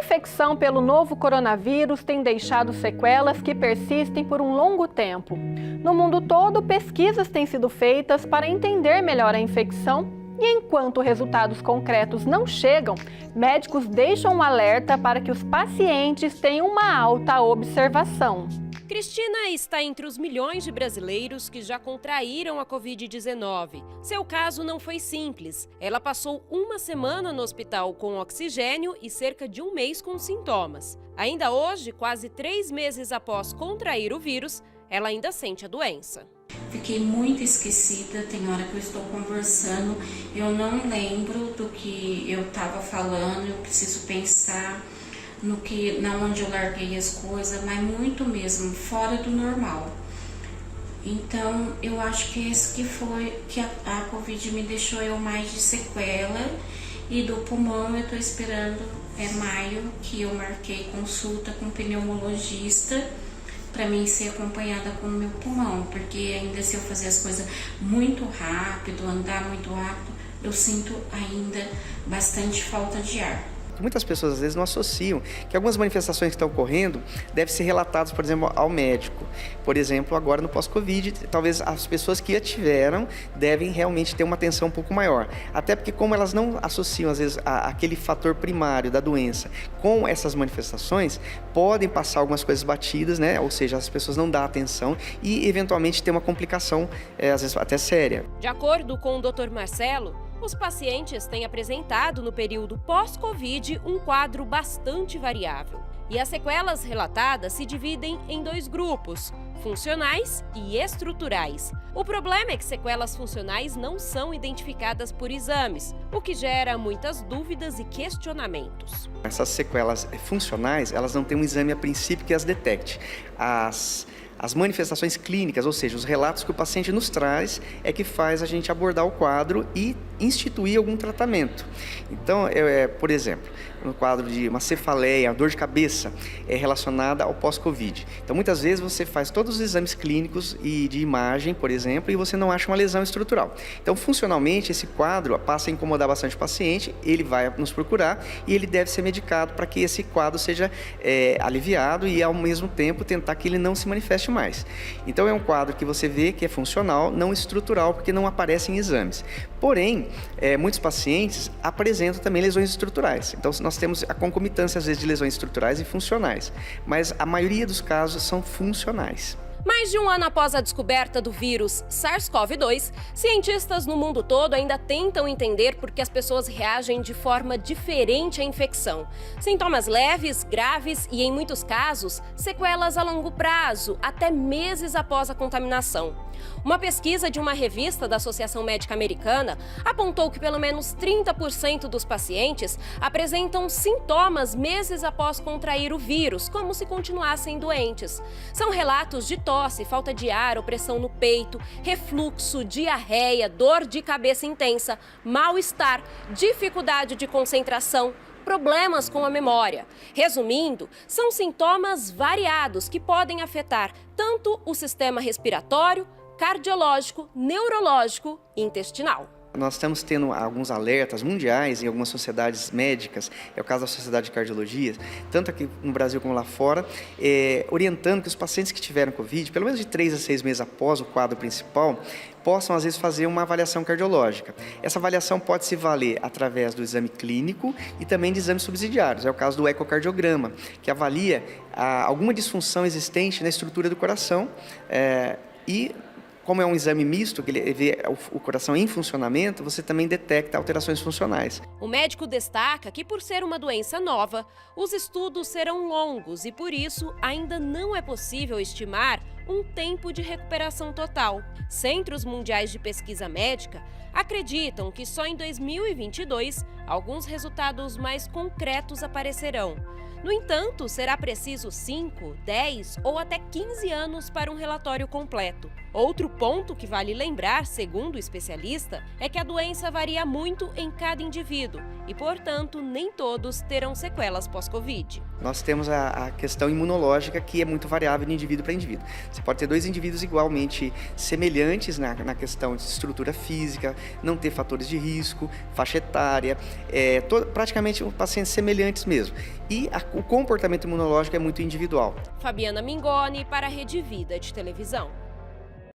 infecção pelo novo coronavírus tem deixado sequelas que persistem por um longo tempo. No mundo todo, pesquisas têm sido feitas para entender melhor a infecção e, enquanto resultados concretos não chegam, médicos deixam um alerta para que os pacientes tenham uma alta observação. Cristina está entre os milhões de brasileiros que já contraíram a Covid-19. Seu caso não foi simples. Ela passou uma semana no hospital com oxigênio e cerca de um mês com sintomas. Ainda hoje, quase 3 meses após contrair o vírus, ela ainda sente a doença. Fiquei muito esquecida, tem hora que eu estou conversando, eu não lembro do que eu estava falando, eu preciso pensar onde eu larguei as coisas, mas muito mesmo, fora do normal. Então, eu acho que esse que a Covid me deixou eu mais de sequela, e do pulmão eu estou esperando, maio, que eu marquei consulta com pneumologista, para mim ser acompanhada com o meu pulmão, porque ainda se eu fazer as coisas muito rápido, andar muito rápido, eu sinto ainda bastante falta de ar. Muitas pessoas às vezes não associam que algumas manifestações que estão ocorrendo devem ser relatadas, por exemplo, ao médico. Por exemplo, agora no pós-Covid, talvez as pessoas que a tiveram devem realmente ter uma atenção um pouco maior. Até porque como elas não associam às vezes aquele fator primário da doença com essas manifestações, podem passar algumas coisas batidas, né? Ou seja, as pessoas não dão atenção e eventualmente ter uma complicação, às vezes até séria. De acordo com o Dr. Marcelo, os pacientes têm apresentado no período pós-Covid um quadro bastante variável. E as sequelas relatadas se dividem em 2 grupos, funcionais e estruturais. O problema é que sequelas funcionais não são identificadas por exames, o que gera muitas dúvidas e questionamentos. Essas sequelas funcionais, elas não têm um exame a princípio que as detecte. As manifestações clínicas, ou seja, os relatos que o paciente nos traz, é que faz a gente abordar o quadro e instituir algum tratamento. Então, por exemplo, no quadro de uma cefaleia, dor de cabeça, é relacionada ao pós-Covid. Então, muitas vezes você faz todos os exames clínicos e de imagem, por exemplo, e você não acha uma lesão estrutural. Então, funcionalmente, esse quadro passa a incomodar bastante o paciente, ele vai nos procurar e ele deve ser medicado para que esse quadro seja aliviado e, ao mesmo tempo, tentar que ele não se manifeste mais. Então, é um quadro que você vê que é funcional, não estrutural, porque não aparece em exames. Porém, muitos pacientes apresentam também lesões estruturais. Então, nós temos a concomitância, às vezes, de lesões estruturais e funcionais, mas a maioria dos casos são funcionais. Mais de um ano após a descoberta do vírus SARS-CoV-2, cientistas no mundo todo ainda tentam entender por que as pessoas reagem de forma diferente à infecção. Sintomas leves, graves e, em muitos casos, sequelas a longo prazo, até meses após a contaminação. Uma pesquisa de uma revista da Associação Médica Americana apontou que pelo menos 30% dos pacientes apresentam sintomas meses após contrair o vírus, como se continuassem doentes. São relatos de tosse, falta de ar, opressão no peito, refluxo, diarreia, dor de cabeça intensa, mal-estar, dificuldade de concentração, problemas com a memória. Resumindo, são sintomas variados que podem afetar tanto o sistema respiratório, cardiológico, neurológico e intestinal. Nós estamos tendo alguns alertas mundiais em algumas sociedades médicas, é o caso da Sociedade de Cardiologia, tanto aqui no Brasil como lá fora, orientando que os pacientes que tiveram Covid, pelo menos de 3 a 6 meses após o quadro principal, possam, às vezes, fazer uma avaliação cardiológica. Essa avaliação pode se valer através do exame clínico e também de exames subsidiários. É o caso do ecocardiograma, que avalia alguma disfunção existente na estrutura do coração como é um exame misto, que ele vê o coração em funcionamento, você também detecta alterações funcionais. O médico destaca que, por ser uma doença nova, os estudos serão longos e, por isso, ainda não é possível estimar um tempo de recuperação total. Centros Mundiais de Pesquisa Médica acreditam que só em 2022 alguns resultados mais concretos aparecerão. No entanto, será preciso 5, 10 ou até 15 anos para um relatório completo. Outro ponto que vale lembrar, segundo o especialista, é que a doença varia muito em cada indivíduo e, portanto, nem todos terão sequelas pós-Covid. Nós temos a questão imunológica, que é muito variável de indivíduo para indivíduo. Você pode ter dois indivíduos igualmente semelhantes na questão de estrutura física, não ter fatores de risco, faixa etária, praticamente pacientes semelhantes mesmo. E o comportamento imunológico é muito individual. Fabiana Mingoni para a Rede Vida de Televisão.